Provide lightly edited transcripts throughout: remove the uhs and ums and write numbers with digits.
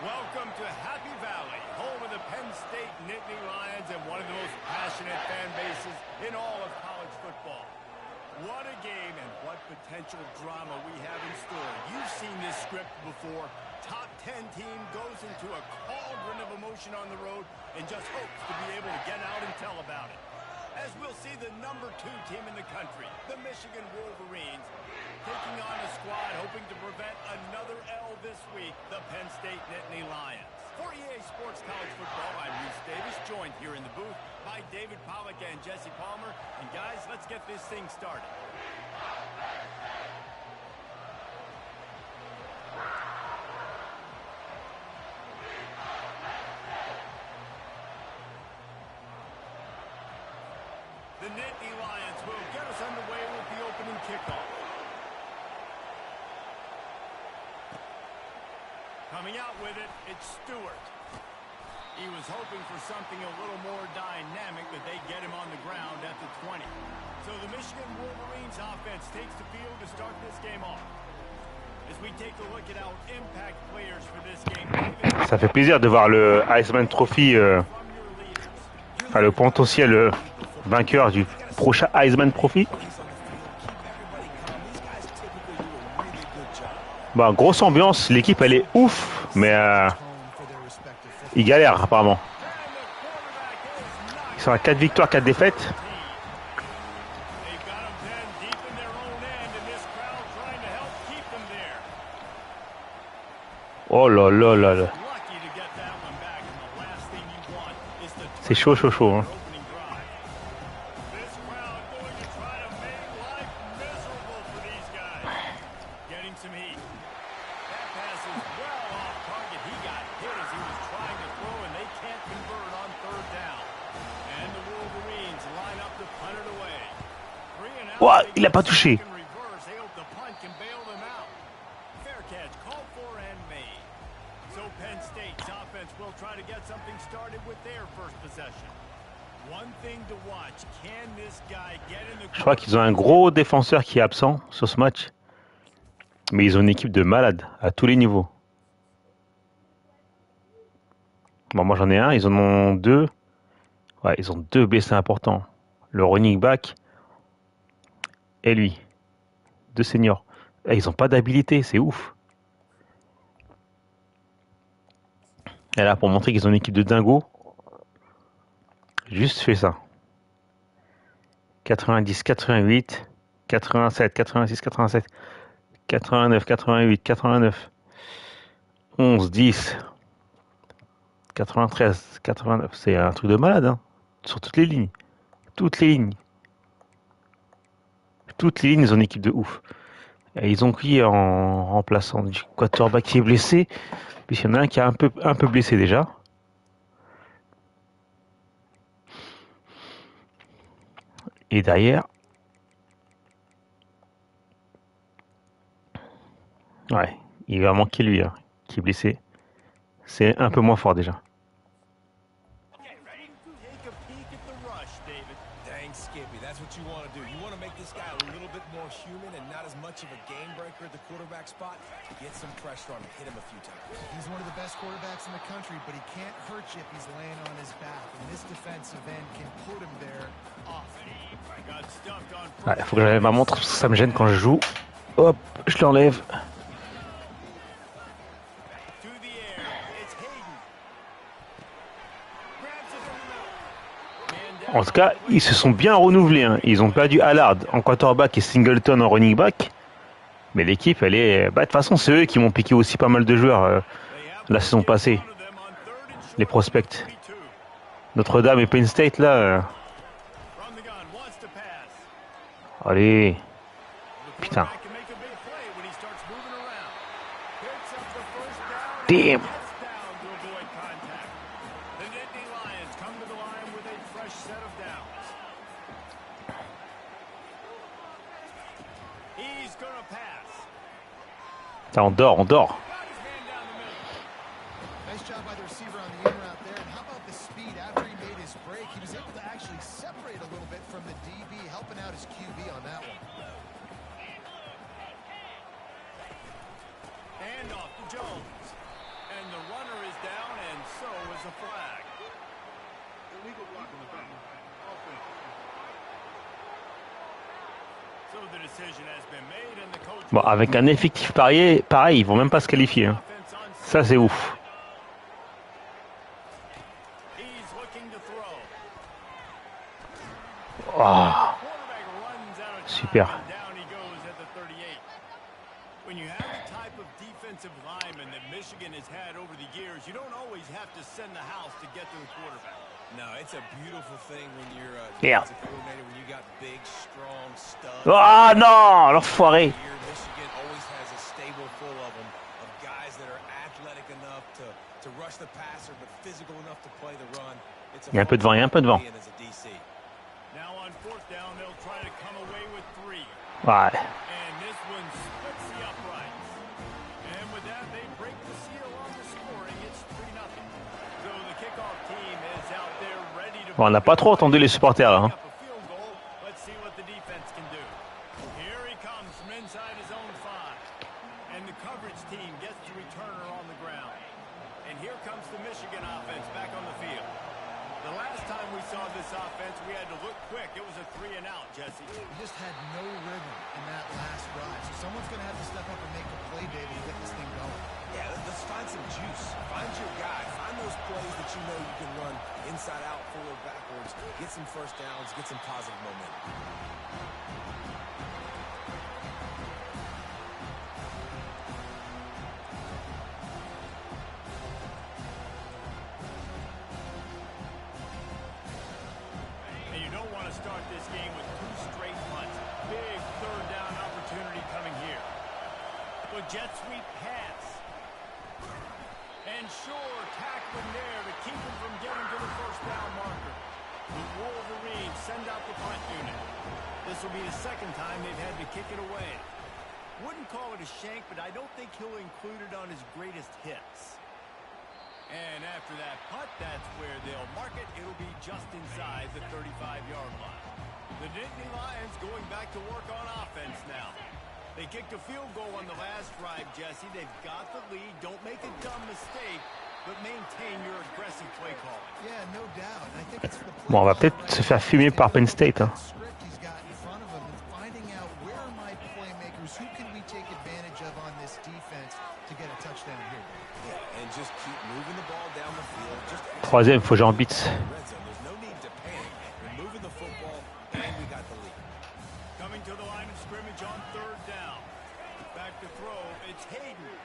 Welcome to Happy Valley, home of the Penn State Nittany Lions and one of the most passionate fan bases in all of college football. What a game and what potential drama we have in store. You've seen this script before. Top 10 team goes into a cauldron of emotion on the road and just hopes to be able to get out and tell about it. As we'll see the number 2 team in the country, the Michigan Wolverines, taking on a squad hoping to prevent another L this week, the Penn State Nittany Lions. For EA Sports College Football, I'm Reese Davis, joined here in the booth by David Pollack and Jesse Palmer. And guys, let's get this thing started. The Nittany Lions will get us underway with the opening kickoff. Coming out with it, it's Stewart. He was hoping for something a little more dynamic, but they get him on the ground at the 20. So the Michigan Wolverines offense takes the field to start this game off. As we take a look at our impact players for this game. Ça fait plaisir de voir le Heisman Trophy, le potentiel vainqueur du prochain Heisman Trophy. Bah, grosse ambiance, l'équipe elle est ouf, mais ils galèrent apparemment. Ils sont à 4 victoires, 4 défaites. Oh là là là là. C'est chaud, chaud, chaud. Hein. Wow, il n'a pas touché. Je crois qu'ils ont un gros défenseur qui est absent sur ce match. Mais ils ont une équipe de malades à tous les niveaux. Bon, moi j'en ai un, ils en ont 2. Ouais, ils ont 2 blessés importants. Le running back et lui. 2 seniors. Et ils n'ont pas d'habilité, c'est ouf. Et là, pour montrer qu'ils ont une équipe de dingo, juste fait ça. 90, 88, 87, 86, 87, 89, 88, 89, 11, 10, 93, 89. C'est un truc de malade, hein. Sur toutes les lignes. Toutes les lignes. Toutes les lignes, ils ont une équipe de ouf. Et ils ont qui en remplaçant du quarterback qui est blessé. Puis il y en a un qui est un peu blessé déjà. Et derrière, ouais, il va manquer lui, hein, qui est blessé. C'est un peu moins fort déjà. Get some pressure on him, hit him a few times. He's one of the best quarterbacks in the country, but he can't hurt you if he's laying on his back. And this defensive end can put him there off. Il faut que j'enlève ma montre parce que ça me gêne quand je joue. Hop, je l'enlève. En tout cas, ils se sont bien renouvelés. Hein. Ils ont perdu Allard en quarterback et Singleton en running back. Mais l'équipe, elle est... Bah, de toute façon, c'est eux qui m'ont piqué aussi pas mal de joueurs la saison passée. Les prospects. Notre-Dame et Penn State, là... Allez. Putain. Damn. Putain, on dort, on dort. Handoff to Jones. And the runner Bon, avec un effectif pareil, ils vont même pas se qualifier. Hein. Ça, c'est ouf. Oh. Super. When you have the type of defensive lineman that Michigan has had over the years, you don't always have to send the house to get to the quarterback. No, it's a beautiful thing when you're a defensive coordinator, when you got big, strong studs. Ah non, l'enfoiré. Michigan always has a stable full of them, of guys that are athletic enough to rush the passer, but physical enough to play the run. Il y a un peu de vent, il y a un peu de vent. Now on fourth down, they'll try to come away with 3. Ouais. And this one splits the uprights. And with that, they break the seal on the scoring. It's 3-0. So the kickoff team is out there ready to... Bon, on n'a pas trop entendu les supporters là. Hein. Let's see what the defense can do. Here he comes from inside his own 5. And the coverage team gets the returner on the ground. And here comes the Michigan offense back on the field. The last time we saw this offense, we had to look quick. It was a 3-and-out, Jesse. We just had no rhythm in that last drive. So someone's going to have to step up and make a play, David, to get this thing going. Yeah, let's find some juice. Find your guy. Find those plays that you know you can run inside out, forward, backwards. Get some first downs. Get some positive momentum. Start this game with 2 straight punts. Big third down opportunity coming here. Well, jet sweep pass. And sure, tackling there to keep him from getting to the first down marker. The Wolverines send out the punt unit. This will be the second time they've had to kick it away. Wouldn't call it a shank, but I don't think he'll include it on his greatest hits. And after that punt, that's where they'll mark it. It'll be just inside the 35-yard line. The Nittany Lions going back to work on offense now. They kicked a field goal on the last drive, Jesse. They've got the lead. Don't make a dumb mistake, but maintain your aggressive play calling. Yeah, no doubt. I think it's the Bon, on va peut-être se faire fumer par Penn State. Hein. he's got in front of him and finding out where are my playmakers, who can we take advantage of on this defense to get a touchdown here. Yeah, and just keep moving the ball down the field. Just Troisième, faut que j'en bite. there's no need to panic. We're moving the football, and we got the lead. Coming to the line of scrimmage on third down. Back to throw. It's Hayden.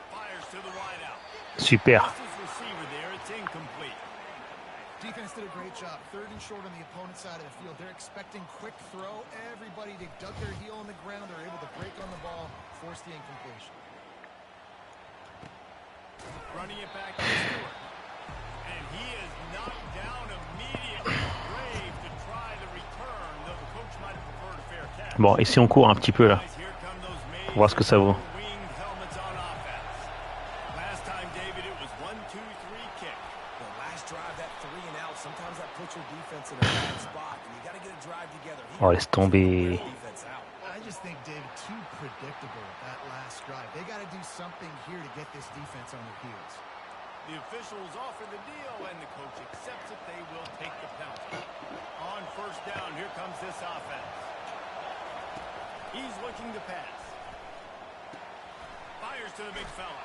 Fires to the wideout. Super. Receiver there. It's incomplete. Defense did a great job. Third and short on the opponent's side of the field. They're expecting quick throw. Everybody, they dug their heel on the ground. They're able to break on the ball, force the incompletion. Running it back to Stewart. And he is knocked down immediately. Brave to try the return, though the coach might have preferred a fair catch. Bon, ici on court un petit peu là. Here come those Pour voir ce que ça vaut. winged helmets on offense. Last time, David, it was 1-2-3 kick. The last drive, that 3-and-out, sometimes that puts your defense in a bad spot, and you got to get a drive together. Oh, laisse tomber. Defense out. I just think, David, too predictable that last drive. They got to do something here to get this defense on their heels. The officials offer the deal, and the coach accepts it. They will take the penalty. On first down, here comes this offense. He's looking to pass. Fires to the big fella.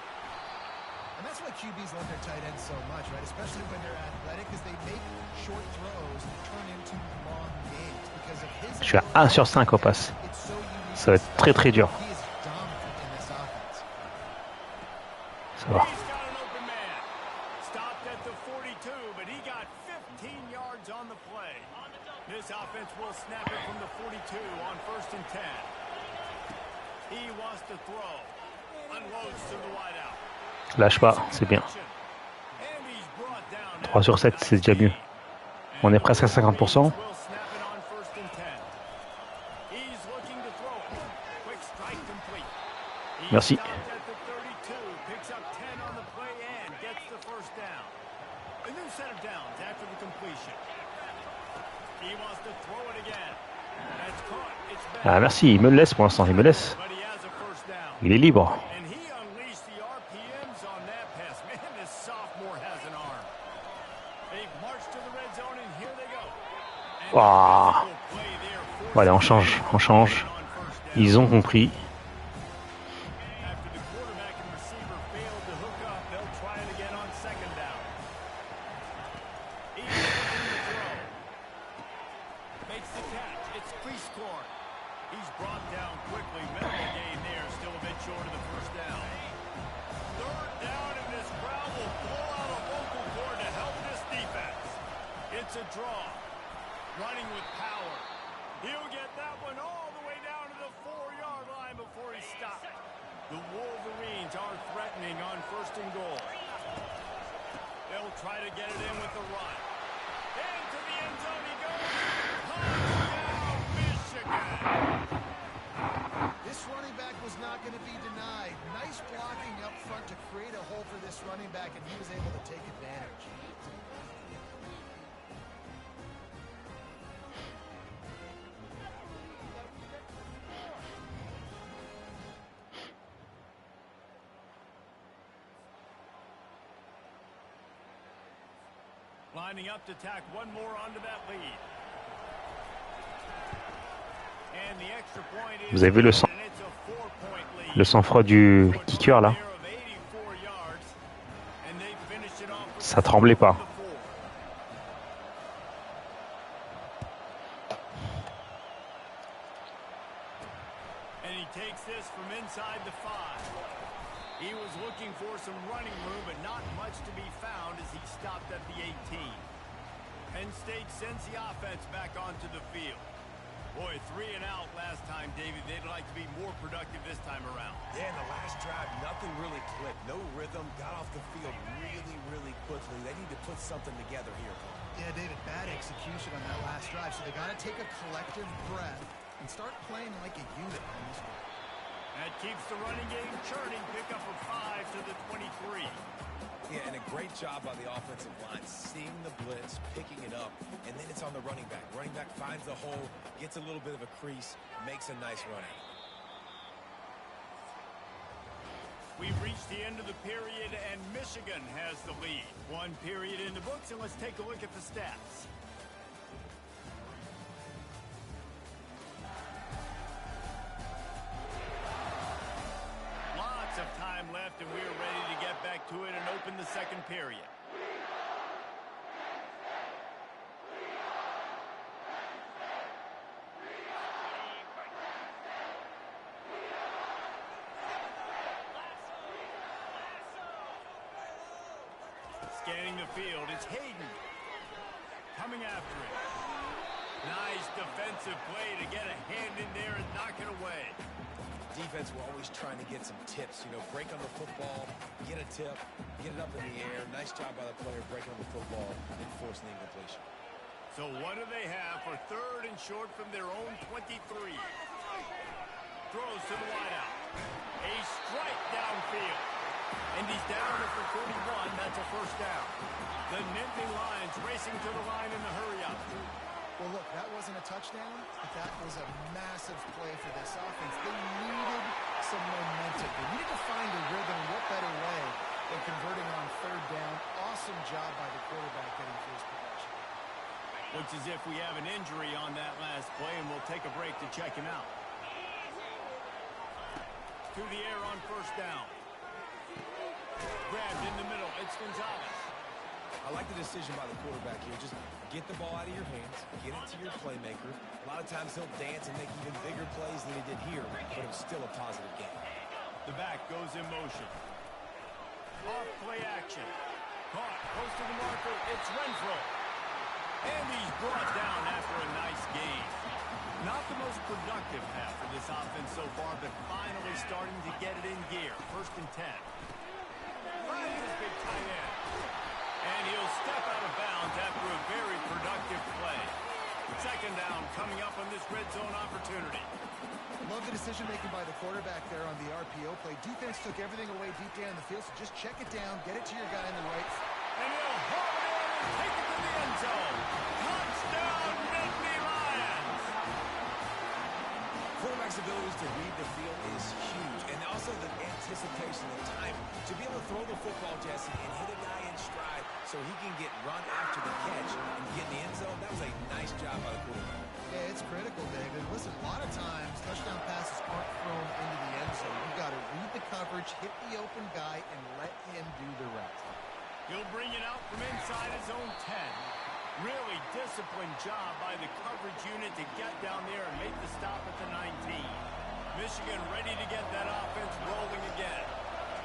And that's why QBs love their tight ends so much, right? Especially when they're athletic, because they make short throws and turn into long games. Because of his Je suis à 1 sur 5 au pass. it's so unique. Ça va être très très dur. He is dominant in this offense. Ça va. He's got an open man. Stopped at the 42, but he got 15 yards on the play. This offense will snap it from the 42 on first and 10. He wants to throw. Unloads to the wideout. Lâche pas, c'est bien. 3 sur 7, c'est déjà mieux. On est presque à 50%. Merci. Ah merci, il me le laisse pour l'instant, il me laisse. Il est libre. Ah. Bon, allez, on change, on change. Ils ont compris. After the quarterback and receiver failed to hook up, they'll try it again on second down. He's looking to throw. Makes the catch. It's Priestcorn. He's brought down quickly. Minimal gain there. Still a bit short of the first down. Third down, and this crowd will blow out a vocal cord to help this defense. It's a draw. Running with power. He'll get that one all the way down to the 4-yard line before he stopped. The Wolverines are threatening on first and goal. They'll try to get it in with the run. Into the end zone he goes. Touchdown, Michigan! This running back was not going to be denied. Nice blocking up front to create a hole for this running back, and he was able to take advantage. Lining up to tack one more onto that lead. And the extra point is Vous avez vu le sang-froid du kicker là? Ça tremblait pas. And he takes this from inside the 5. He was looking for some running room, but not much to be found as he stopped at the 18. Penn State sends the offense back onto the field. Boy, 3 and out last time, David. They'd like to be more productive this time around. Yeah, in the last drive, nothing really clicked. No rhythm. Got off the field really, really quickly. They need to put something together here. Yeah, David, bad execution on that last drive, so they got to take a collective breath and start playing like a unit on this one. That keeps the running game churning. Pick up a 5 to the 23. Yeah, and a great job by the offensive line, seeing the blitz, picking it up, and then it's on the running back. Running back finds the hole, gets a little bit of a crease, makes a nice run out. We've reached the end of the period, and Michigan has the lead. 1 period in the books, and let's take a look at the stats. Lots of time left, and we're ready to get back to it and open the second period. Scanning the field, it's Hayden coming after it. Nice defensive play to get a hand in there and knock it away. Defense, we're always trying to get some tips. You know, break on the football, get a tip, get it up in the air. Nice job by the player breaking on the football and forcing the incompletion. So what do they have for 3rd and short from their own 23? Throws to the wideout. A strike downfield. And he's down at the 41. That's a first down. The Nittany Lions racing to the line in the hurry-up. Well, look, that wasn't a touchdown, but that was a massive play for this offense. They needed some momentum. They needed to find a rhythm. What better way than converting on 3rd down? Awesome job by the quarterback getting first possession. Looks as if we have an injury on that last play, and we'll take a break to check him out. To the air on first down. Grabbed in the middle. It's Gonzalez. I like the decision by the quarterback here. Just get the ball out of your hands, get it to your playmaker. A lot of times he'll dance and make even bigger plays than he did here, but it was still a positive game. The back goes in motion. Off play action. Caught close to the marker. It's Renfro. And he's brought down after a nice gain. Not the most productive half for this offense so far, but finally starting to get it in gear. 1st and 10. Finds his big tight end. And he'll step out of bounds after a very productive play. 2nd down coming up on this red zone opportunity. Love the decision-making by the quarterback there on the RPO play. Defense took everything away deep down in the field, so just check it down, get it to your guy in the right. And he'll hold it and take it to the end zone. Touchdown, Nittany Lions! Quarterback's abilities to read the field is huge, and also the anticipation, the time to be able to throw the football, Jesse, and hit a guy in stride so he can get run after the catch and get in the end zone. That was a nice job by the quarterback. Yeah, it's critical, David. Listen, a lot of times touchdown passes aren't thrown into the end zone. You've got to read the coverage, hit the open guy, and let him do the rest. He'll bring it out from inside his own 10. Really disciplined job by the coverage unit to get down there and make the stop at the 19. Michigan ready to get that offense rolling again.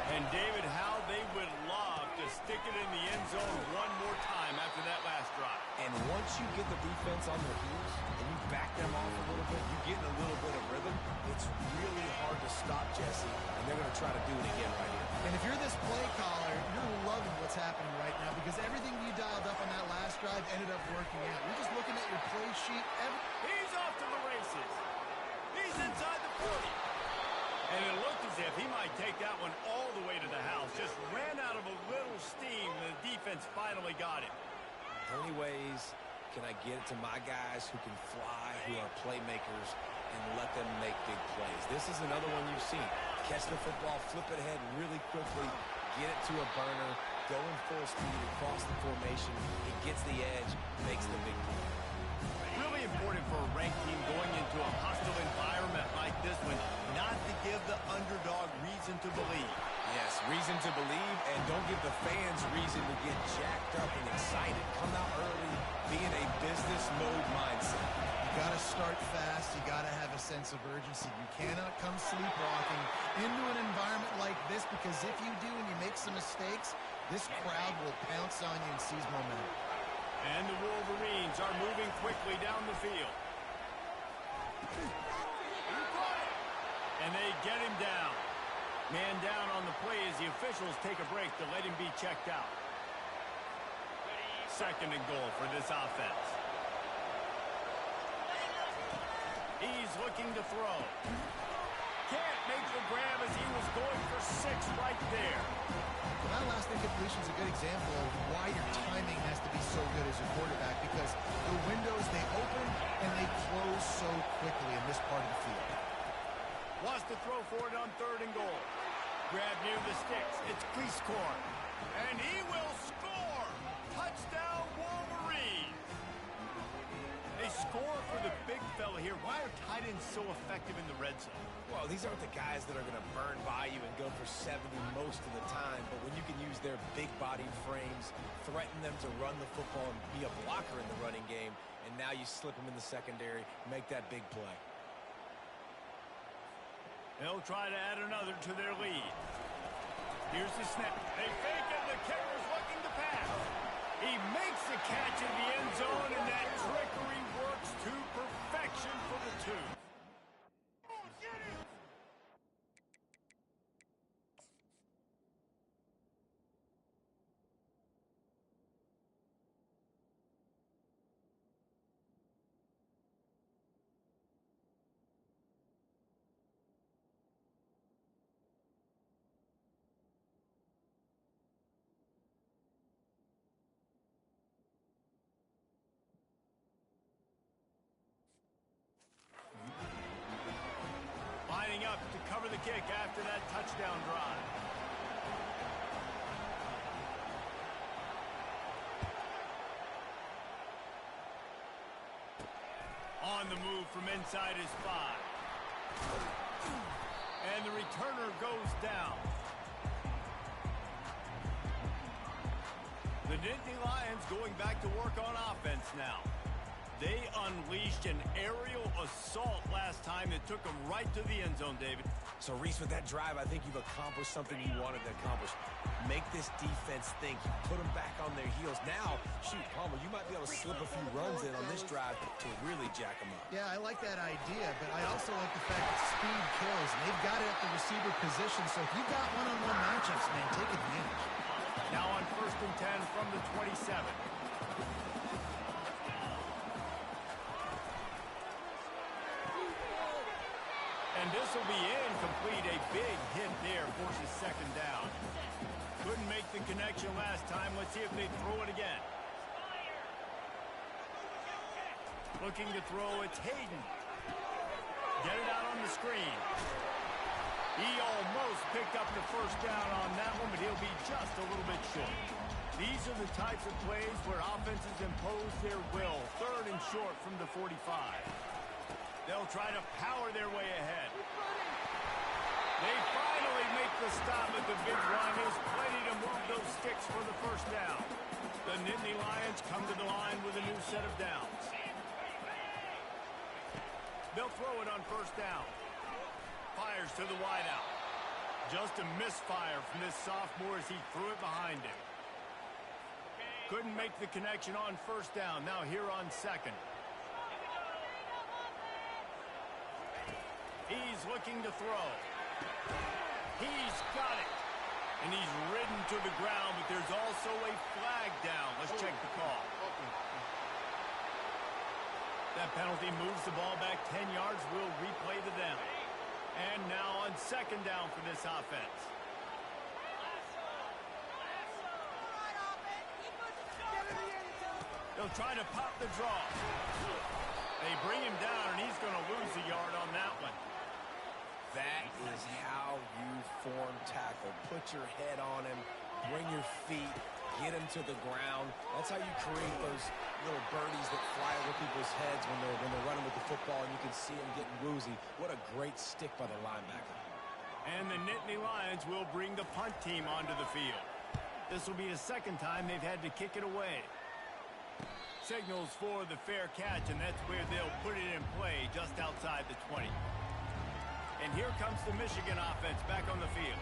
And David, how they would love to stick it in the end zone one more time after that last drive. And once you get the defense on their heels and you back them off a little bit, you get in a little bit of rhythm, it's really hard to stop Jesse, and they're going to try to do it again right here. And if you're this play caller, you're loving what's happening right now because everything you dialed up on that last drive ended up working out. You're just looking at your play sheet. He's off to the races. He's inside the 40. And it looked as if he might take that one all the way to the house. Just ran out of a little steam, and the defense finally got him. How many ways can I get it to my guys who can fly, who are playmakers, and let them make big plays? This is another one you've seen. Catch the football, flip it ahead really quickly, get it to a burner, go in full speed across the formation. It gets the edge, makes the big play. Really important for a ranked team going into a hostile environment like this one, not to give the underdog reason to believe. Yes, reason to believe, and don't give the fans reason to get jacked up and excited. Come out early, be in a business mode mindset. You got to start fast. You got to have a sense of urgency. You cannot come sleepwalking into an environment like this because if you do and you make some mistakes, this crowd will pounce on you and seize momentum. And the Wolverines are moving quickly down the field. And they get him down. Man down on the play as the officials take a break to let him be checked out. 2nd and goal for this offense. He's looking to throw. Can't make the grab as he was going for 6 right there. That last incompletion is a good example of why your timing has to be so good as a quarterback because the windows, they open and they close so quickly in this part of the field. Wants to throw for it on 3rd and goal. Grab near the sticks. It's Cleescorn. And he will score! Touchdown, Wolverines! They score for the big fella here. Why are tight ends so effective in the red zone? Well, these aren't the guys that are going to burn by you and go for 70 most of the time, but when you can use their big-bodied frames, threaten them to run the football and be a blocker in the running game, and now you slip them in the secondary, make that big play. They'll try to add another to their lead. Here's the snap. They fake it. The kicker's looking to pass. He makes the catch in the end zone, and that trickery works to perfection for the 2. Lining up to cover the kick after that touchdown drive. On the move from inside his 5. And the returner goes down. The Nittany Lions going back to work on offense now. They unleashed an aerial assault last time that took them right to the end zone, David. So, Reese, with that drive, I think you've accomplished something you wanted to accomplish. Make this defense think. You put them back on their heels. Now, shoot, Palmer, you might be able to slip a few runs in on this drive to really jack them up. Yeah, I like that idea, but I also like the fact that speed kills. And they've got it at the receiver position, so if you've got one-on-one matchups, man, take advantage. Now on 1st and 10 from the 27. And this will be incomplete. A big hit there forces 2nd down. Couldn't make the connection last time. Let's see if they throw it again. Looking to throw, it's Hayden. Get it out on the screen. He almost picked up the first down on that one, but he'll be just a little bit short. These are the types of plays where offenses impose their will. 3rd and short from the 45. They'll try to power their way ahead. They finally make the stop at the big run. There's plenty to move those sticks for the first down. The Nittany Lions come to the line with a new set of downs. They'll throw it on first down. Fires to the wideout. Just a misfire from this sophomore as he threw it behind him. Couldn't make the connection on first down. Now here on 2nd. He's looking to throw. He's got it. And he's ridden to the ground, but there's also a flag down. Let's check the call. That penalty moves the ball back 10 yards. We'll replay the down. And now on 2nd down for this offense. They'll try to pop the draw. They bring him down, and he's going to lose a yard on that one. That is how you form tackle. Put your head on him, bring your feet, get him to the ground. That's how you create those little birdies that fly over people's heads when they're running with the football, and you can see them getting woozy. What a great stick by the linebacker. And the Nittany Lions will bring the punt team onto the field. This will be the 2nd time they've had to kick it away. Signals for the fair catch, and that's where they'll put it in play just outside the 20. And here comes the Michigan offense back on the field.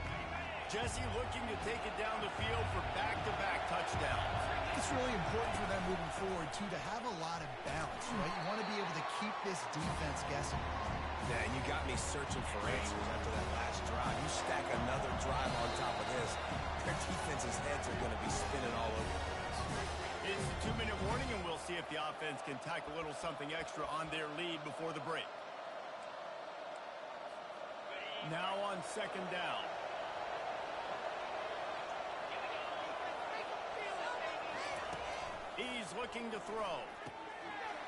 Jesse looking to take it down the field for back-to-back touchdowns. It's really important for them moving forward, too, to have a lot of balance, right? You want to be able to keep this defense guessing. Yeah, and you got me searching for answers after that last drive. You stack another drive on top of this, their defense's heads are going to be spinning all over the place. It's a 2-minute warning, and we'll see if the offense can tack a little something extra on their lead before the break. Now on 2nd down. He's looking to throw.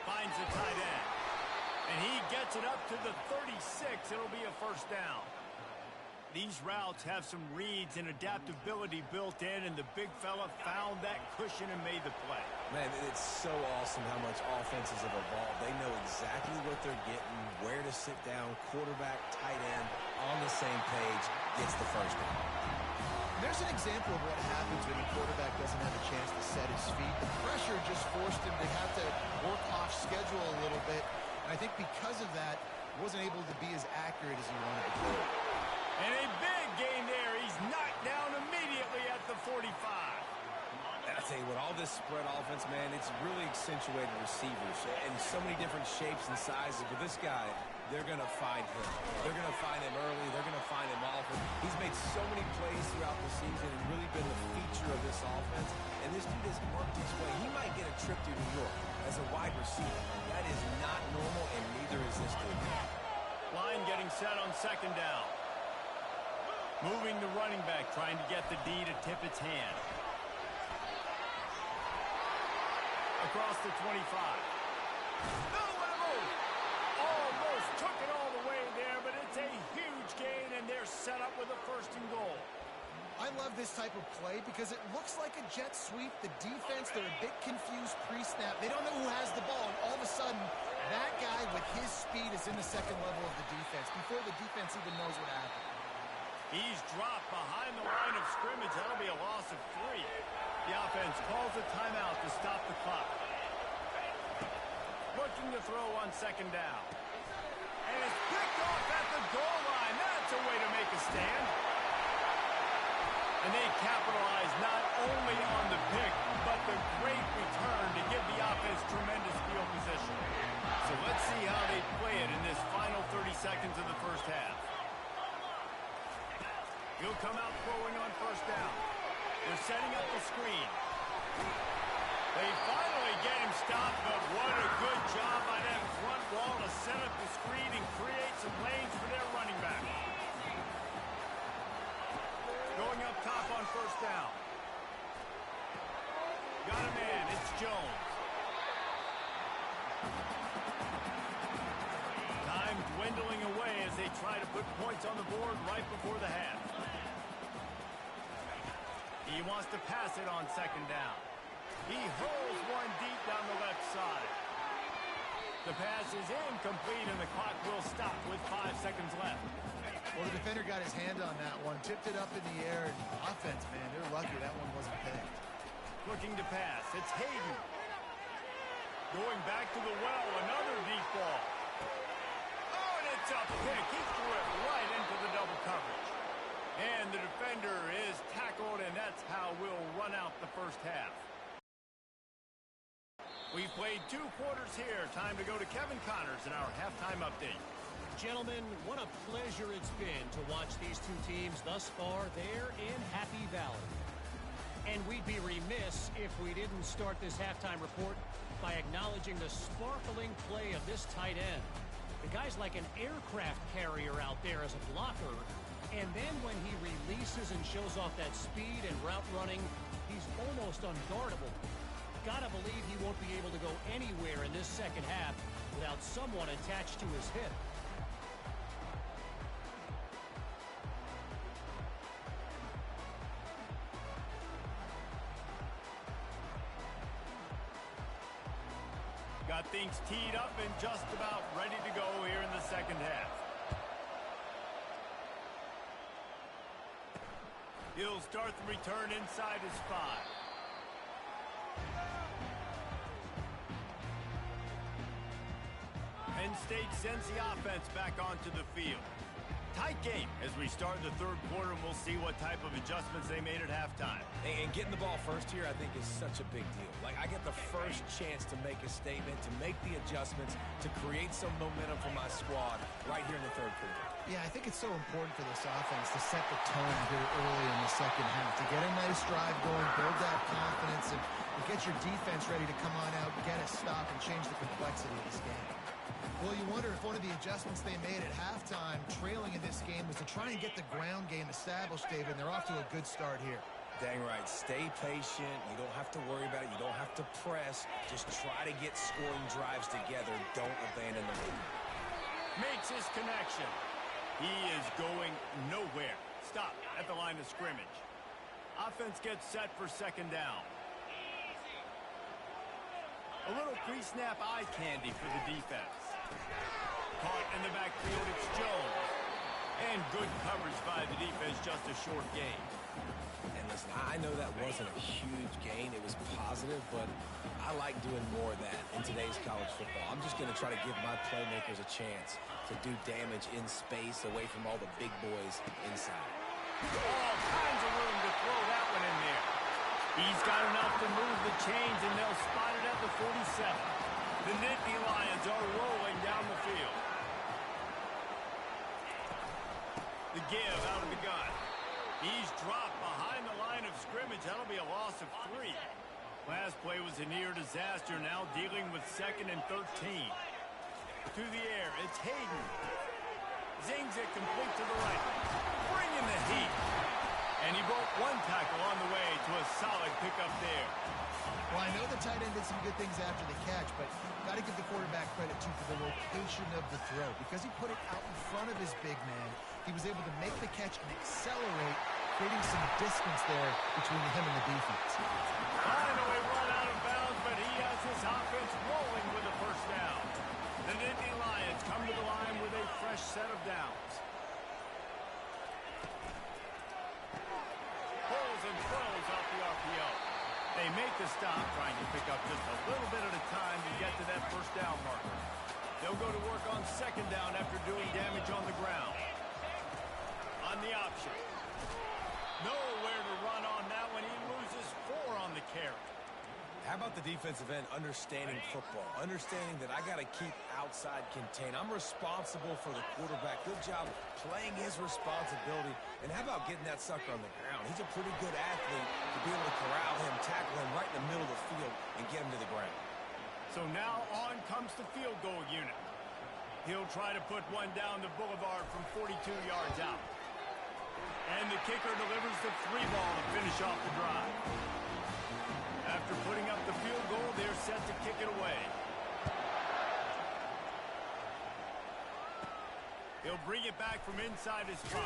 Finds the tight end. And he gets it up to the 36. It'll be a first down. These routes have some reads and adaptability built in, and the big fella found that cushion and made the play. Man, it's so awesome how much offenses have evolved. They know exactly what they're getting, where to sit down, quarterback, tight end, on the same page, gets the first down. There's an example of what happens when the quarterback doesn't have a chance to set his feet. The pressure just forced him to have to work off schedule a little bit, and I think because of that, wasn't able to be as accurate as he wanted to be. And a big gain there. He's knocked down immediately at the 45. I tell you what, all this spread offense, man, it's really accentuated receivers in so many different shapes and sizes. But this guy, they're going to find him. They're going to find him early. They're going to find him often. He's made so many plays throughout the season and really been the feature of this offense. And this dude has marked his way. He might get a trip to New York as a wide receiver. That is not normal, and neither is this dude. Line getting set on 2nd down. Moving the running back, trying to get the D to tip its hand. Across the 25. No level! Almost took it all the way there, but it's a huge gain, and they're set up with a 1st and goal. I love this type of play because it looks like a jet sweep. The defense, they're a bit confused pre-snap. They don't know who has the ball, and all of a sudden, that guy with his speed is in the 2nd level of the defense before the defense even knows what happened. He's dropped behind the line of scrimmage. That'll be a loss of 3. The offense calls a timeout to stop the clock. Looking to throw on 2nd down. And it's picked off at the goal line. That's a way to make a stand. And they capitalize not only on the pick, but the great return to give the offense tremendous field position. So let's see how they play it in this final 30 seconds of the first half. He'll come out throwing on 1st down. They're setting up the screen. They finally get him stopped, but what a good job by that front wall to set up the screen and create some lanes for their running back. Going up top on 1st down. Got a man, it's Jones. Time dwindling away as they try to put points on the board right before the half. He wants to pass it on second down. He hurls one deep down the left side. The pass is incomplete, and the clock will stop with 5 seconds left. Well, the defender got his hand on that one, tipped it up in the air, and offense, man, they're lucky that one wasn't picked. Looking to pass. It's Hayden. Going back to the well, another deep ball. Oh, and it's a pick. He threw it right into the double coverage. And the defender is tackled, and that's how we'll run out the first half. We've played 2 quarters here. Time to go to Kevin Connors in our halftime update. Gentlemen, what a pleasure it's been to watch these 2 teams thus far there in Happy Valley. And we'd be remiss if we didn't start this halftime report by acknowledging the sparkling play of this tight end. The guy's like an aircraft carrier out there as a blocker, and then when he releases and shows off that speed and route running, he's almost unguardable. Gotta believe he won't be able to go anywhere in this second half without someone attached to his hip. Got things teed up and just about ready to go here in the second half. He'll start the return inside his 5. Penn State sends the offense back onto the field. Tight game as we start the third quarter, and we'll see what type of adjustments they made at halftime. And getting the ball first here, I think, is such a big deal. Like, I get the first chance to make a statement, to make the adjustments, to create some momentum for my squad right here in the third quarter. Yeah, I think it's so important for this offense to set the tone here early in the second half, to get a nice drive going, build that confidence, and get your defense ready to come on out, get a stop, and change the complexity of this game. Well, you wonder if one of the adjustments they made at halftime, trailing in this game, was to try and get the ground game established, David, and they're off to a good start here. Dang right. Stay patient. You don't have to worry about it. You don't have to press. Just try to get scoring drives together. Don't abandon the lead. Makes his connection. He is going nowhere. Stop at the line of scrimmage. Offense gets set for second down. A little pre-snap eye candy for the defense. Caught in the backfield, it's Jones. And good coverage by the defense, just a short gain. And listen, I know that wasn't a huge gain. It was positive, but I like doing more of that in today's college football. I'm just going to try to give my playmakers a chance to do damage in space away from all the big boys inside. All kinds of room to throw that one in there. He's got enough to move the chains, and they'll spot it at the 47. The Nittany Lions are rolling down the field. The give out of the gun. He's dropped behind the line of scrimmage. That'll be a loss of 3. Last play was a near disaster. Now dealing with 2nd and 13. To the air, it's Hayden. Zings it complete to the right. Bringing the heat. And he broke 1 tackle on the way to a solid pickup there. Well, I know the tight end did some good things after the catch, but got to give the quarterback credit, too, for the location of the throw. Because he put it out in front of his big man, he was able to make the catch and accelerate, creating some distance there between him and the defense. Finally run out of bounds, but he has his offense rolling with a first down. The Nittany Lions come to the line with a fresh set of downs. Pulls and throws out the RPO. They make the stop, trying to pick up just a little bit at a time to get to that first down marker. They'll go to work on second down after doing damage on the ground. On the option. Nowhere to run on that one. He loses 4 on the carry. How about the defensive end understanding football, understanding that I got to keep outside contain. I'm responsible for the quarterback. Good job playing his responsibility. And how about getting that sucker on the ground? He's a pretty good athlete to be able to corral him, tackle him right in the middle of the field, and get him to the ground. So now on comes the field goal unit. He'll try to put one down the boulevard from 42 yards out. And the kicker delivers the 3 ball to finish off the drive. After putting up the field goal, they're set to kick it away. He'll bring it back from inside his 5.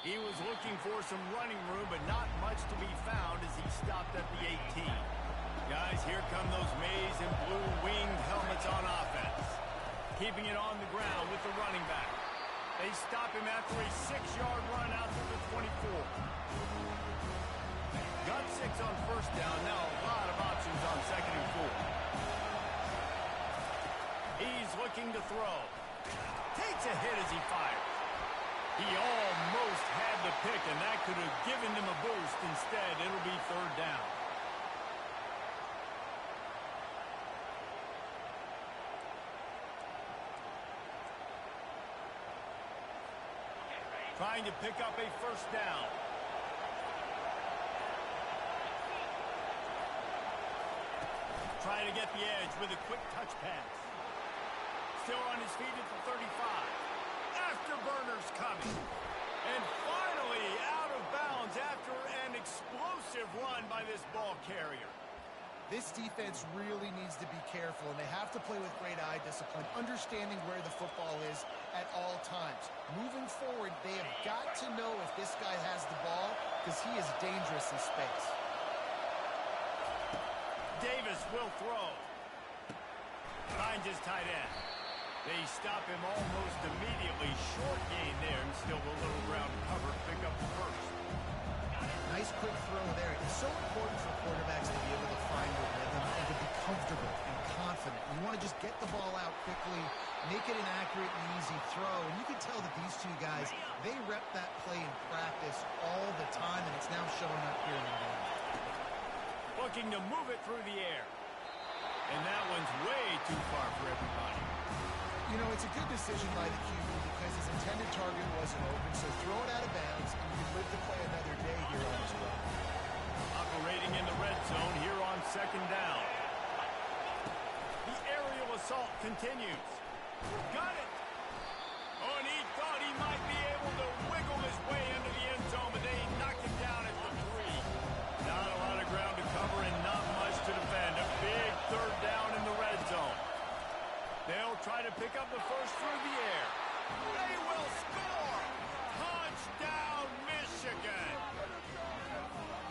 He was looking for some running room, but not much to be found as he stopped at the 18. Guys, here come those maize and blue winged helmets on offense. Keeping it on the ground with the running back. They stop him after a 6-yard run out to the 24. Got 6 on first down. Now a lot of options on 2nd and 4. He's looking to throw. Takes a hit as he fires. He almost had the pick, and that could have given him a boost. Instead, it'll be 3rd down. Trying to pick up a 1st down. Trying to get the edge with a quick touch pass. Still on his feet at the 35. Afterburners coming. And finally out of bounds after an explosive run by this ball carrier. This defense really needs to be careful, and they have to play with great eye discipline, understanding where the football is at all times. Moving forward, they have got to know if this guy has the ball, because he is dangerous in space. Davis will throw. Finds his tight end. They stop him almost immediately. Short gain there, and still a little ground cover. Pick up the 1st. Nice quick throw there. It's so important for quarterbacks to be able to find a rhythm and to be comfortable and confident. You want to just get the ball out quickly, make it an accurate and easy throw. And you can tell that these two guys, they rep that play in practice all the time, and it's now showing up here in the game. Looking to move it through the air. And that one's way too far for everybody. You know, it's a good decision by the QB because his intended target wasn't open, so throw it out of bounds, and you can live to play another day here on his run. Operating in the red zone here on 2nd down. The aerial assault continues. Got it! Oh, and he thought he might be able to wiggle his way into the end zone, but they knocked him down at the 3. Not a lot of ground to cover and not much to defend. A big 3rd down in the red zone. They'll try to pick up the 1st through the air. They will score! Touchdown, Michigan!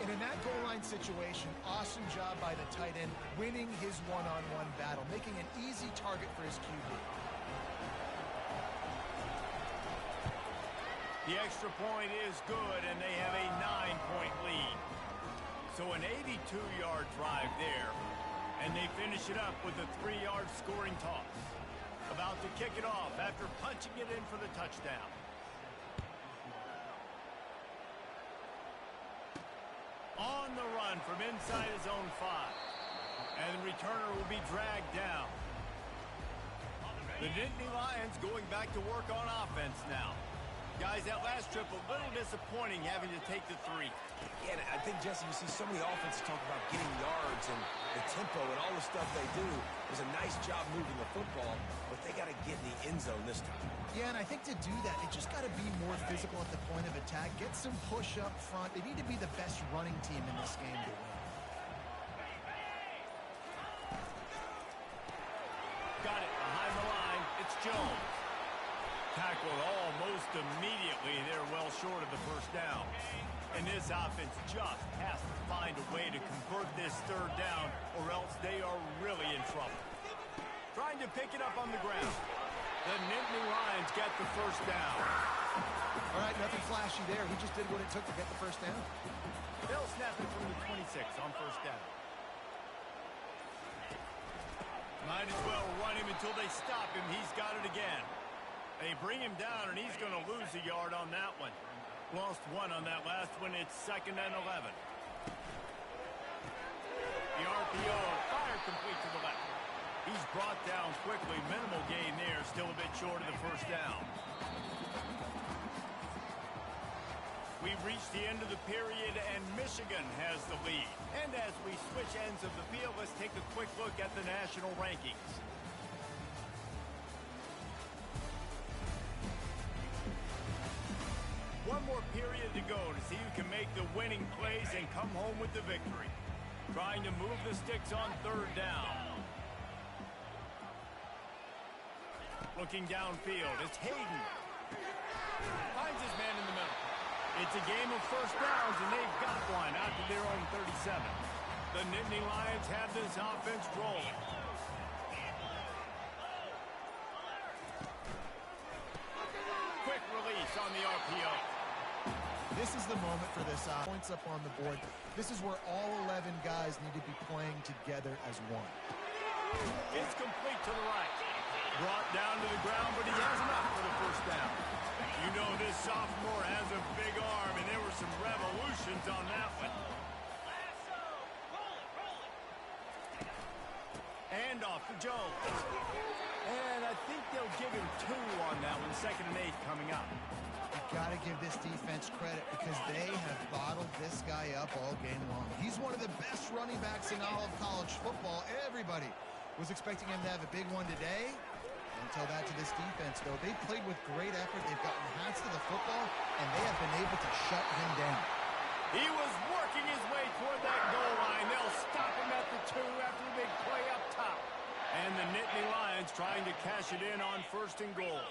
And in that goal line situation, awesome job by the tight end, winning his one-on-one battle, making an easy target for his QB. The extra point is good, and they have a 9-point lead. So an 82-yard drive there. And they finish it up with a 3-yard scoring toss. About to kick it off after punching it in for the touchdown. On the run from inside his own 5. And the returner will be dragged down. The Nittany Lions going back to work on offense now. Guys, that last trip a little disappointing having to take the 3. Yeah, and I think, Jesse, you see so many offenses talk about getting yards and the tempo and all the stuff they do. It was a nice job moving the football, but they got to get in the end zone this time. Yeah, and I think to do that, they just got to be more physical at the point of attack, get some push up front. They need to be the best running team in this game to win. Got it behind the line. It's Jones. Tackled almost immediately. They're well short of the 1st down. And this offense just has to find a way to convert this 3rd down, or else they are really in trouble. Trying to pick it up on the ground. The Nittany Lions get the 1st down. All right, nothing flashy there. He just did what it took to get the 1st down. They'll snap it from the 26 on 1st down. Might as well run him until they stop him. He's got it again. They bring him down, and he's going to lose a yard on that one. Lost 1 on that last one. It's 2nd and 11. The RPO, fire complete to the left. He's brought down quickly. Minimal gain there. Still a bit short of the 1st down. We've reached the end of the period, and Michigan has the lead. And as we switch ends of the field, let's take a quick look at the national rankings. One more period to go to see who can make the winning plays and come home with the victory. Trying to move the sticks on 3rd down. Looking downfield, it's Hayden. Finds his man in the middle. It's a game of first downs, and they've got one out to their own 37. The Nittany Lions have this offense rolling. Quick release on the RPO. This is the moment for this points up on the board. This is where all 11 guys need to be playing together as one. It's complete to the right. Brought down to the ground, but he has enough for the first down. You know this sophomore has a big arm, and there were some revolutions on that one. And off to Jones. And I think they'll give him 2 on that one. 2nd and 8 coming up. You've got to give this defense credit because they have bottled this guy up all game long. He's one of the best running backs in all of college football. Everybody was expecting him to have a big one today. Don't tell that to this defense, though. They played with great effort. They've gotten hands to the football, and they have been able to shut him down. He was working his way toward that goal line. They'll stop him at the 2 after the big play up top. And the Nittany Lions trying to cash it in on 1st and goal.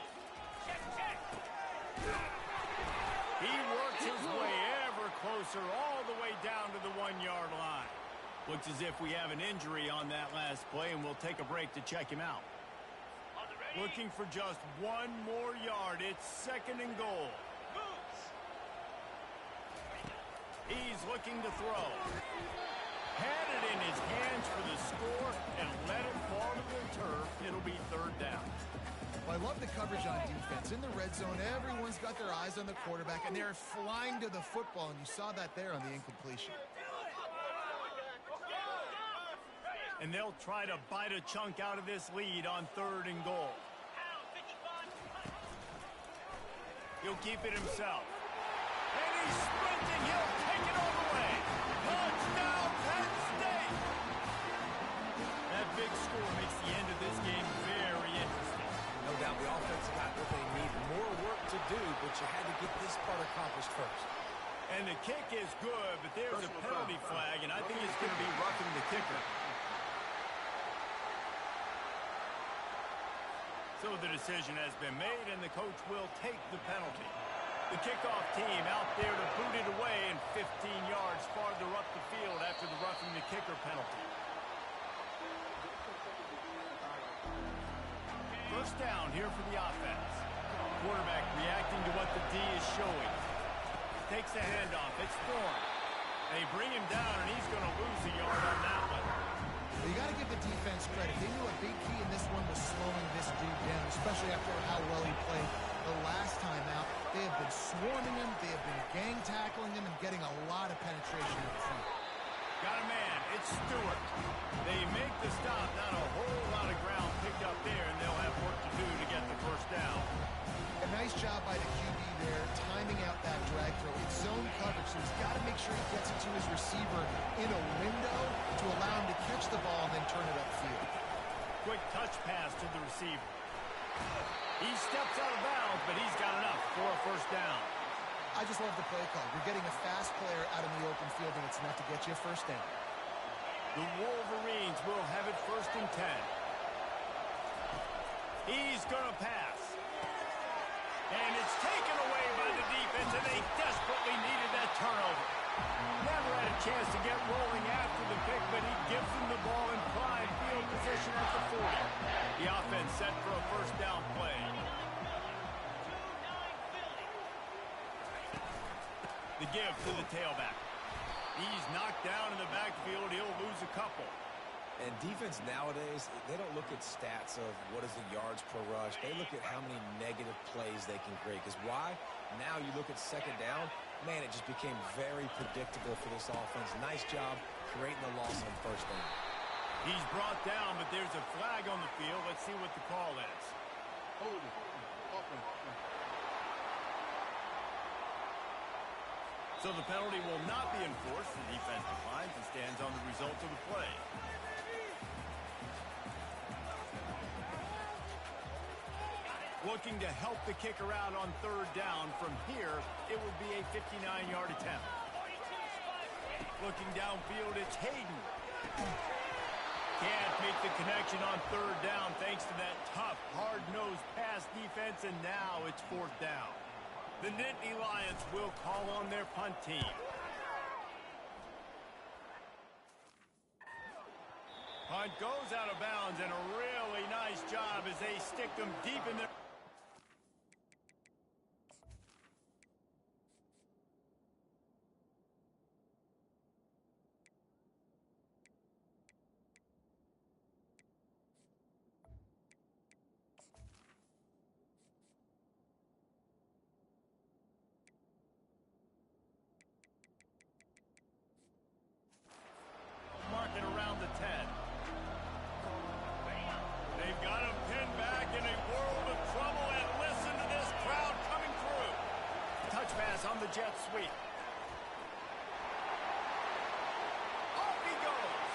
He works his way ever closer all the way down to the 1-yard line. Looks as if we have an injury on that last play, and we'll take a break to check him out. Looking for just 1 more yard. It's 2nd and goal. He's looking to throw. Had it in his hands for the score and let it fall to the turf. It'll be 3rd down. Well, I love the coverage on defense. In the red zone, everyone's got their eyes on the quarterback, and they're flying to the football, and you saw that there on the incompletion. And they'll try to bite a chunk out of this lead on 3rd and goal. He'll keep it himself. And he's sprinting. He'll take it all the way. Touchdown, Penn State! That big score makes the end of this game very interesting. No doubt the offense got what they need. More work to do, but you had to get this part accomplished first. And the kick is good, but there's a penalty flag, and I think it's going to be roughing the kicker. So the decision has been made, and the coach will take the penalty. The kickoff team out there to boot it away, and 15 yards farther up the field after the roughing the kicker penalty. First down here for the offense. Quarterback reacting to what the D is showing. Takes the handoff. It's Thorne. They bring him down, and he's going to lose a yard on that one. Well, you got to give the defense credit. They knew a big key in this one was slowing this dude down, especially after how well he played the last time out. They have been swarming him. They have been gang tackling him and getting a lot of penetration up front. Got a man. It's Stewart. They make the stop. Not a whole lot of ground picked up there, and they'll have work to do to get the first down. A nice job by the QB there, timing out that drag throw. It's zone coverage, so he's got to make sure he gets it to his receiver in a window to allow him to catch the ball and then turn it upfield. Quick touch pass to the receiver. He steps out of bounds, but he's got enough for a first down. I just love the play call. You're getting a fast player out in the open field, and it's enough to get you a first down. The Wolverines will have it 1st and 10. He's going to pass. And it's taken away by the defense, and they desperately needed that turnover. Never had a chance to get rolling after the pick, but he gives them the ball in prime field position at the 40. The offense set for a first down play. The give to the tailback. He's knocked down in the backfield. He'll lose a couple. And defense nowadays, they don't look at stats of what is the yards per rush. They look at how many negative plays they can create. Because why? Now you look at 2nd down, man, it just became very predictable for this offense. Nice job creating the loss on 1st down. He's brought down, but there's a flag on the field. Let's see what the call is. So the penalty will not be enforced. The defense declines and stands on the result of the play. Looking to help the kicker out on 3rd down. From here, it would be a 59-yard attempt. Looking downfield, it's Hayden. Can't make the connection on third down thanks to that tough, hard-nosed pass defense, and now it's fourth down. The Nittany Lions will call on their punt team. Punt goes out of bounds, and a really nice job as they stick them deep in their... Marking around the 10. They've got him pinned back in a world of trouble, and listen to this crowd coming through. Touch pass on the jet sweep. Off he goes.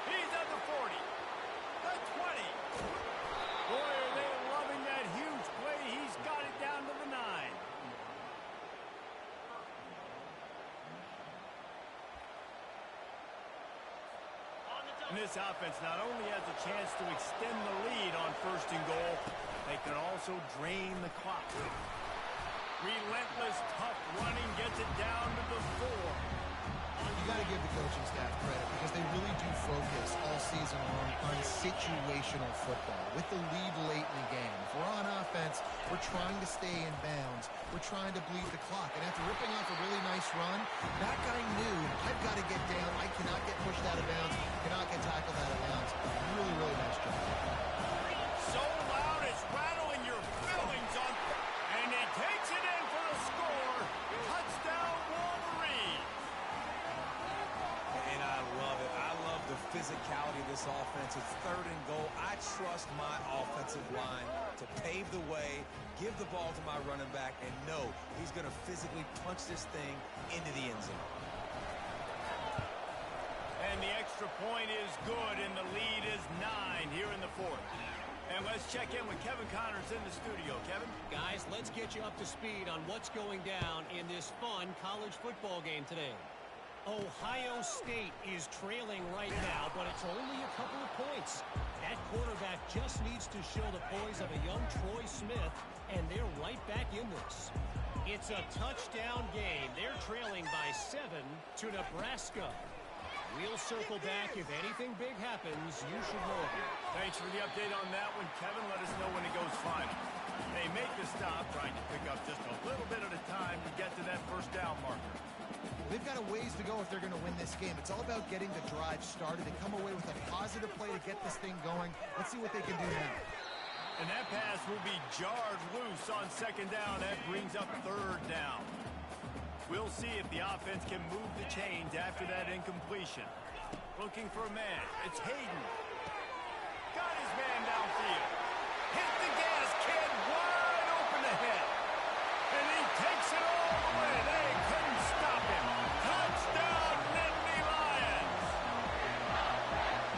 He's at the 40. The 20. Boy, are they loving that huge play. He's got it down to the 9. And this offense not only has a chance to extend the lead on first and goal, they can also drain the clock. Relentless, tough running gets it down to the 4. You got to give the coaching staff credit because they really do focus all season long on situational football with the lead late in the game. If we're on offense, we're trying to stay in bounds. We're trying to bleed the clock. And after ripping off a really nice run, that guy knew, I've got to get down. I cannot get pushed out of bounds. Cannot get tackled out of bounds. Really, really nice job. So loud it's rattling your fillings on... And he takes it in for the score. Touchdown, Wolverine. And I love it. I love the physicality of this offense. It's third and goal. I trust my offensive line to pave the way, give the ball to my running back, and know he's going to physically punch this thing into the end zone. And the extra point is good, and the lead is 9 here in the 4th. And let's check in with Kevin Connors in the studio. Kevin? Guys, let's get you up to speed on what's going down in this fun college football game today. Ohio State is trailing right now, but it's only a couple of points. That quarterback just needs to show the poise of a young Troy Smith, and they're right back in this. It's a touchdown game. They're trailing by 7 to Nebraska. We'll circle back. If anything big happens, you should know it. Thanks for the update on that one, Kevin. Let us know when it goes final. They make the stop, trying to pick up just a little bit at a time to get to that first down marker. They've got a ways to go if they're going to win this game. It's all about getting the drive started and come away with a positive play to get this thing going. Let's see what they can do now. And that pass will be jarred loose on second down. That brings up third down. We'll see if the offense can move the chains after that incompletion. Looking for a man. It's Hayden. Got his man downfield. Hit the gas, kid. Wide open ahead. And he takes it all the way. They couldn't stop him. Touchdown, Nittany Lions.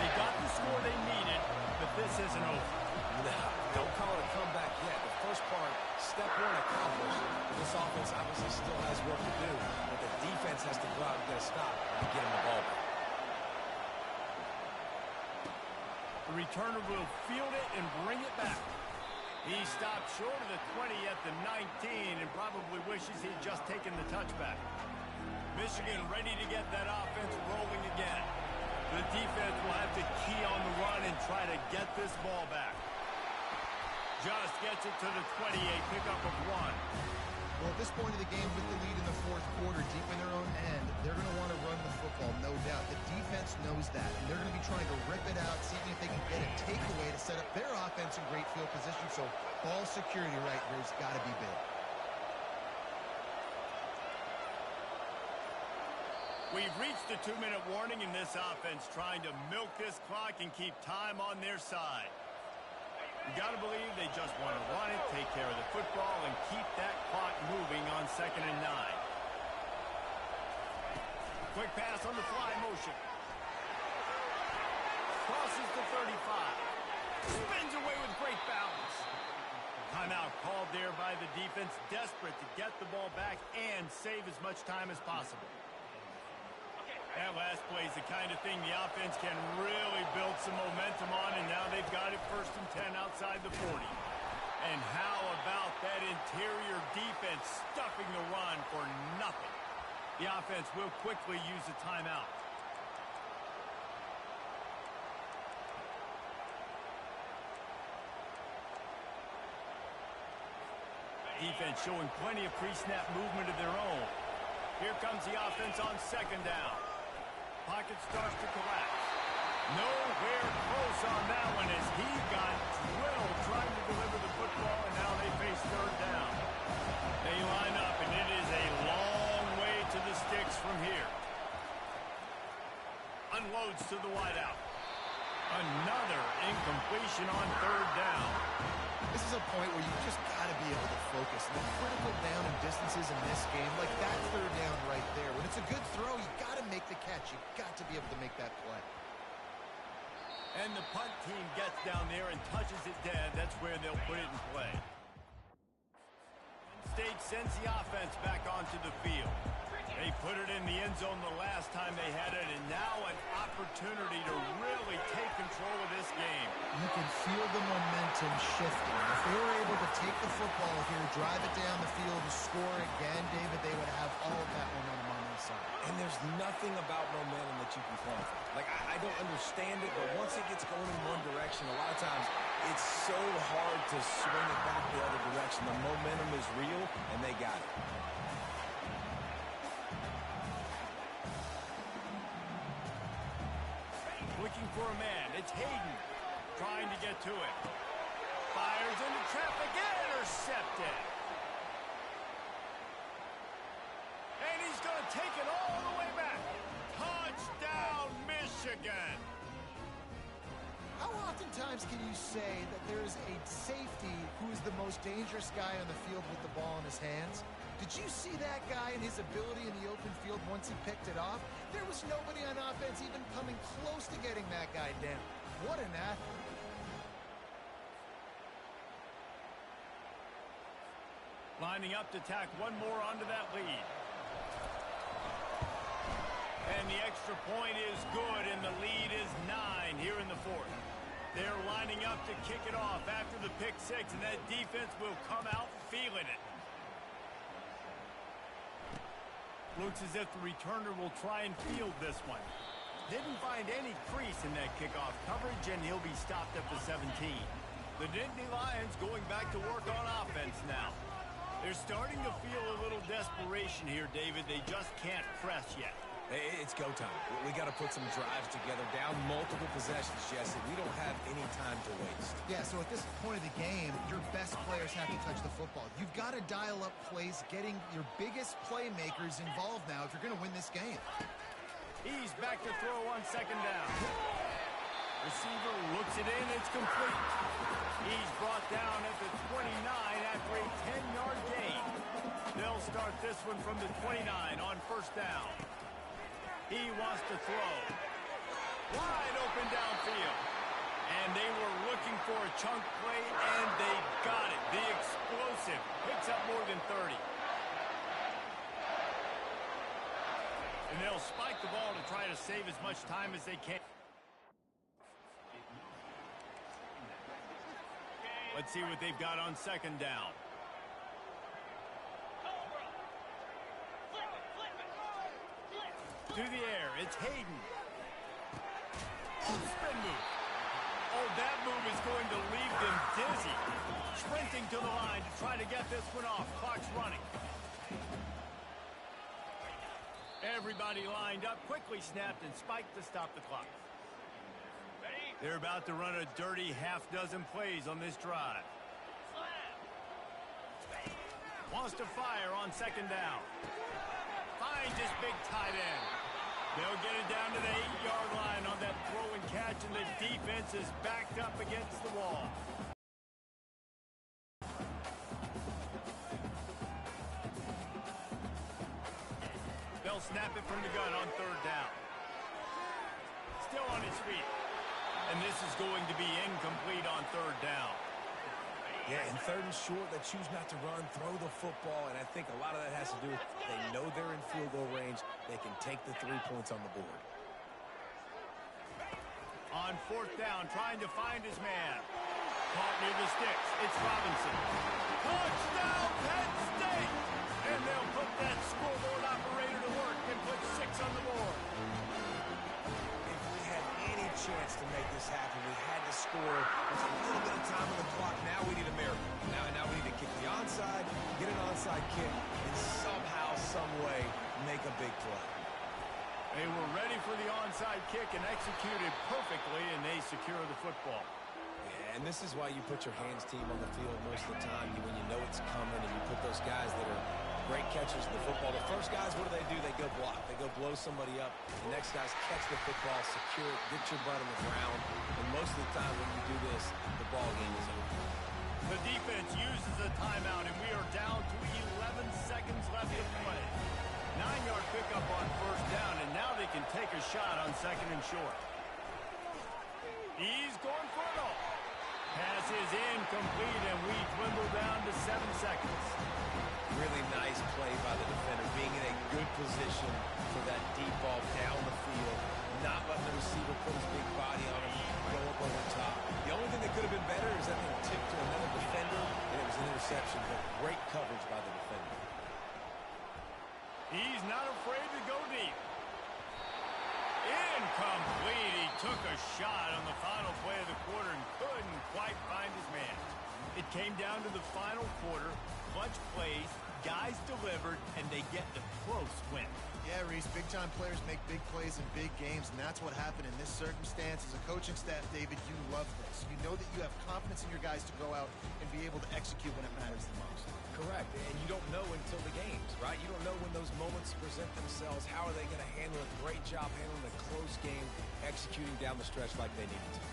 They got the score they needed, but this isn't over. Nah, don't call it a comeback yet. The first part, step 1 accomplished. This offense obviously still has work to do, but the defense has to go out and get a stop and get him the ball back. The returner will field it and bring it back. He stopped short of the 20 at the 19 and probably wishes he'd just taken the touchback. Michigan ready to get that offense rolling again. The defense will have to key on the run and try to get this ball back. Just gets it to the 28, pickup of 1. Well, at this point of the game, with the lead in the 4th quarter, deep in their own end, they're going to want to run the football, no doubt. The defense knows that, and they're going to be trying to rip it out, seeing if they can get a takeaway to set up their offense in great field position. So ball security right here has got to be big. We've reached the 2-minute warning in this offense, trying to milk this clock and keep time on their side. You got to believe they just want to run it, take care of the football, and keep that clock moving on 2nd and 9. Quick pass on the fly motion. Crosses the 35. Spins away with great balance. Timeout called there by the defense, desperate to get the ball back and save as much time as possible. That last play is the kind of thing the offense can really build some momentum on, and now they've got it 1st and 10 outside the 40. And how about that interior defense stuffing the run for nothing? The offense will quickly use a timeout. Defense showing plenty of pre-snap movement of their own. Here comes the offense on 2nd down. Pocket starts to collapse. Nowhere close on that one as he got drilled trying to deliver the football, and now they face 3rd down. They line up, and it is a long way to the sticks from here. Unloads to the wideout. Another incompletion on 3rd down. This is a point where you just got to be able to focus. The critical down and distances in this game, like that 3rd down right there. When it's a good throw, you got to make the catch. You got to be able to make that play. And the punt team gets down there and touches it dead. That's where they'll put it in play. State sends the offense back onto the field. They put it in the end zone the last time they had it, and now an opportunity to really take control of this game. You can feel the momentum shifting. If they were able to take the football here, drive it down the field, and score again, David, they would have all of that momentum on their side. And there's nothing about momentum that you can quantify. Like, I don't understand it, but once it gets going in one direction, a lot of times it's so hard to swing it back the other direction. The momentum is real, and they got it. Looking for a man. It's Hayden trying to get to it. Fires into traffic. Intercepted. And he's going to take it all the way back. Touchdown, Michigan. How oftentimes can you say that there's a safety who is the most dangerous guy on the field with the ball in his hands? Did you see that guy and his ability in the open field once he picked it off? There was nobody on offense even coming close to getting that guy down. What an athlete. Lining up to tack one more onto that lead. And the extra point is good, and the lead is 9 here in the 4th. They're lining up to kick it off after the pick 6, and that defense will come out feeling it. Looks as if the returner will try and field this one. Didn't find any crease in that kickoff coverage, and he'll be stopped at the 17. The Nittany Lions going back to work on offense now. They're starting to feel a little desperation here, David. They just can't press yet. It's go time. We got to put some drives together, down multiple possessions, Jesse. We don't have any time to waste. Yeah, so at this point of the game, your best players have to touch the football. You've got to dial up plays, getting your biggest playmakers involved now if you're going to win this game. He's back to throw on 2nd down. Receiver looks it in. It's complete. He's brought down at the 29 after a 10-yard gain. They'll start this one from the 29 on 1st down. He wants to throw. Wide open downfield. And they were looking for a chunk play, and they got it. The explosive picks up more than 30. And they'll spike the ball to try to save as much time as they can. Let's see what they've got on 2nd down. To the air, it's Hayden. Spin move. Oh, that move is going to leave them dizzy. Sprinting to the line to try to get this one off. Clock's running. Everybody lined up, quickly snapped and spiked to stop the clock. They're about to run a dirty half-dozen plays on this drive. Wants to fire on 2nd down. Finds his big tight end. They'll get it down to the 8-yard line on that throw and catch, and the defense is backed up against the wall. They'll snap it from the gun on 3rd down. Still on his feet. And this is going to be incomplete on 3rd down. Yeah, and third and short, they choose not to run, throw the football, and I think a lot of that has to do with they know they're in field goal range. They can take the 3 points on the board. On fourth down, trying to find his man. Caught near the sticks. It's Robinson. Touchdown, Penn State! And they'll put that scoreboard operator to work and put 6 on the board. If we had any chance to make this happen, we had to score. There's a little bit of time on the clock. Now we need a miracle. Now we need to kick the onside, get an onside kick, and somehow, some way, make a big play. They were ready for the onside kick and executed perfectly, and they secure the football. Yeah, and this is why you put your hands team on the field most of the time when you know it's coming, and you put those guys that are great catchers of the football. The first guys, what do? They go block. They go blow somebody up. The next guys catch the football, secure it, get your butt on the ground. And most of the time when you do this, the ball game is over. The defense uses a timeout, and we are down to 11 seconds left to play. 9-yard pickup on first down, and now they can take a shot on second and short. He's going for it all. Pass is incomplete, and we dwindle down to 7 seconds. Really nice play by the defender, being in a good position for that deep ball down the field, not letting the receiver put his big body on him, go up over top. The only thing that could have been better is that thing tipped to another defender, and it was an interception, but great coverage by the defender. He's not afraid to go deep. Incomplete. He took a shot on the final play of the quarter and couldn't quite find his man. It came down to the final quarter. Clutch plays, guys delivered, and they get the close win. Yeah, Reese, big-time players make big plays in big games, and that's what happened in this circumstance. As a coaching staff, David, you love this. You know that you have confidence in your guys to go out and be able to execute when it matters the most. Correct, and you don't know until the games, right? You don't know when those moments present themselves. How are they going to handle it? Great job handling a close game, executing down the stretch like they needed to.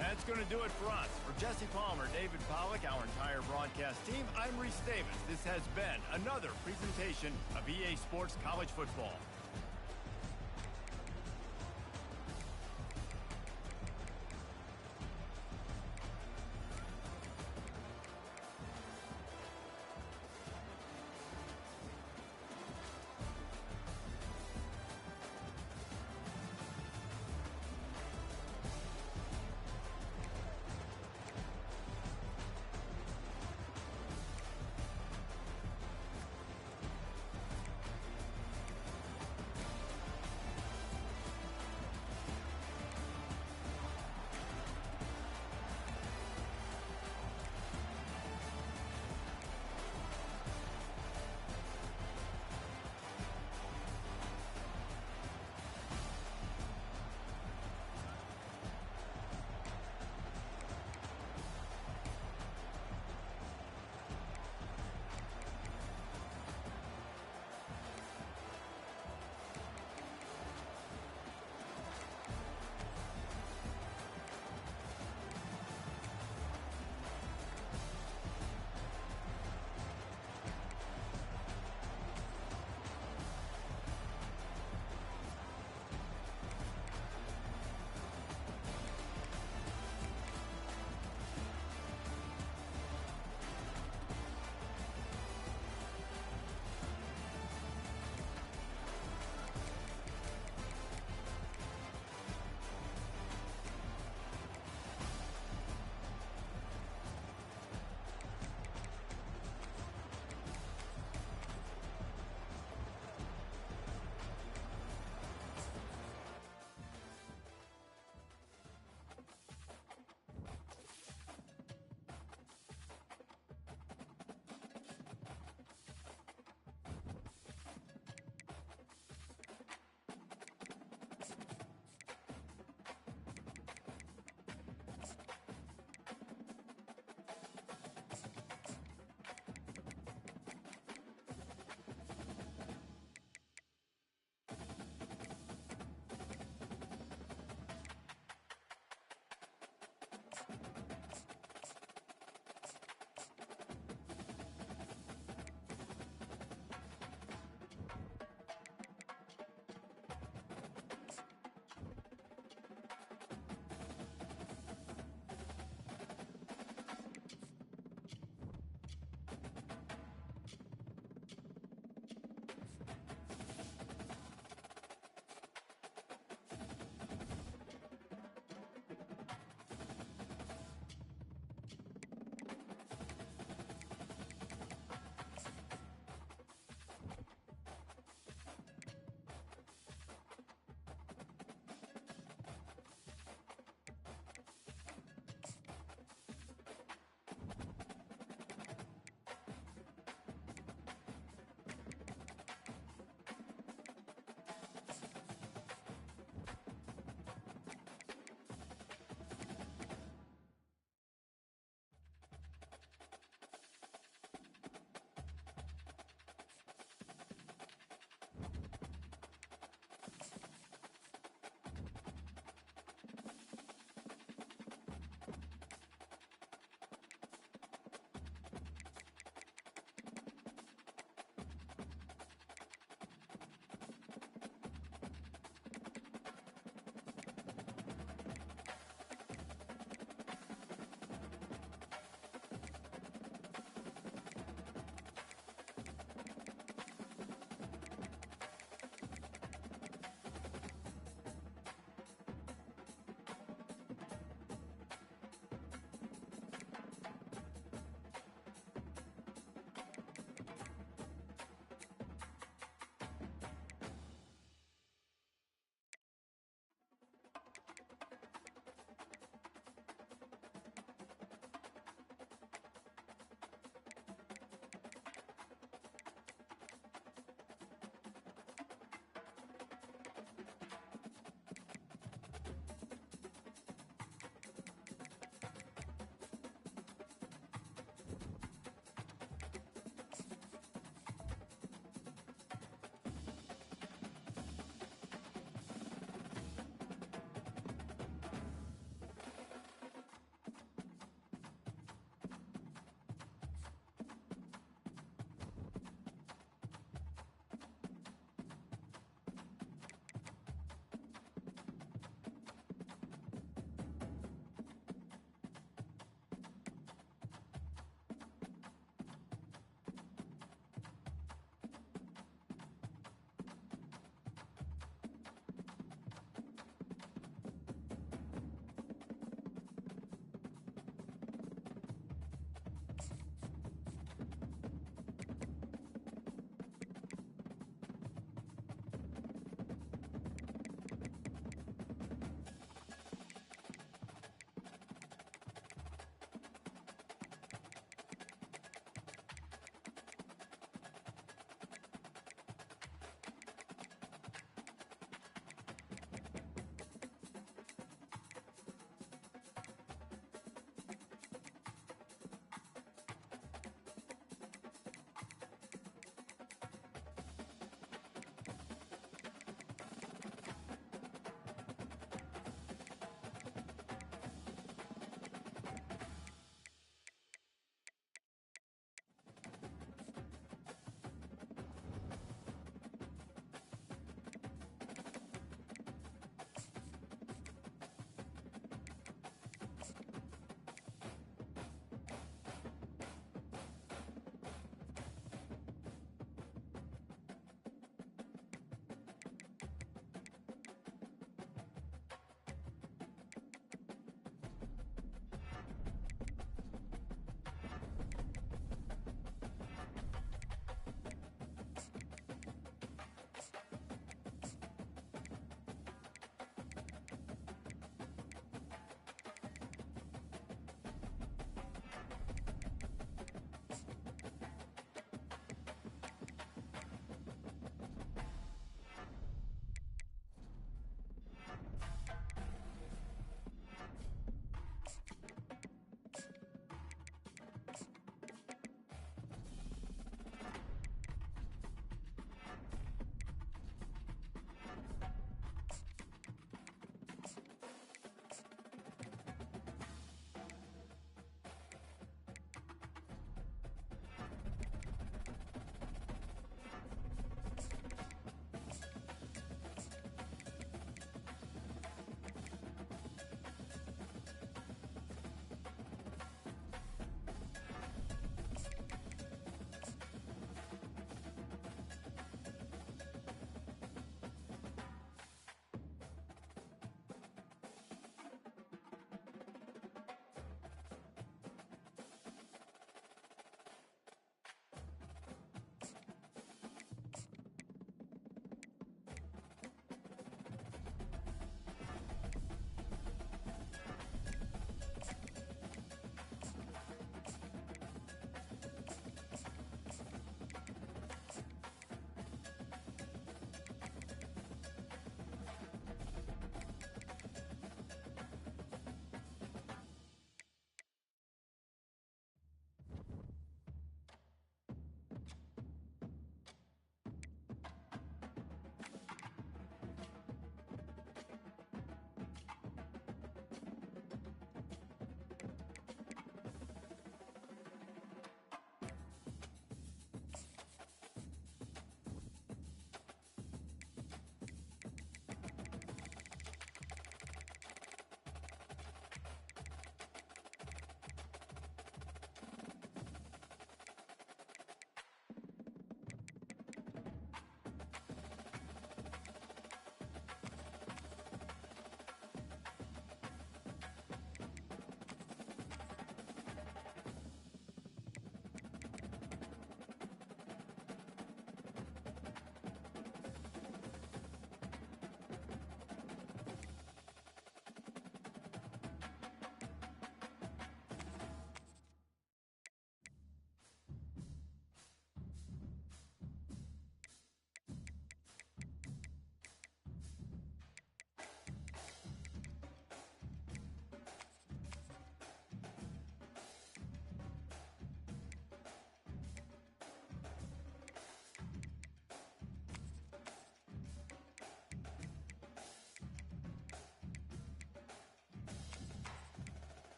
That's going to do it for us. For Jesse Palmer, David Pollack, our entire broadcast team, I'm Reese Davis. This has been another presentation of EA Sports College Football.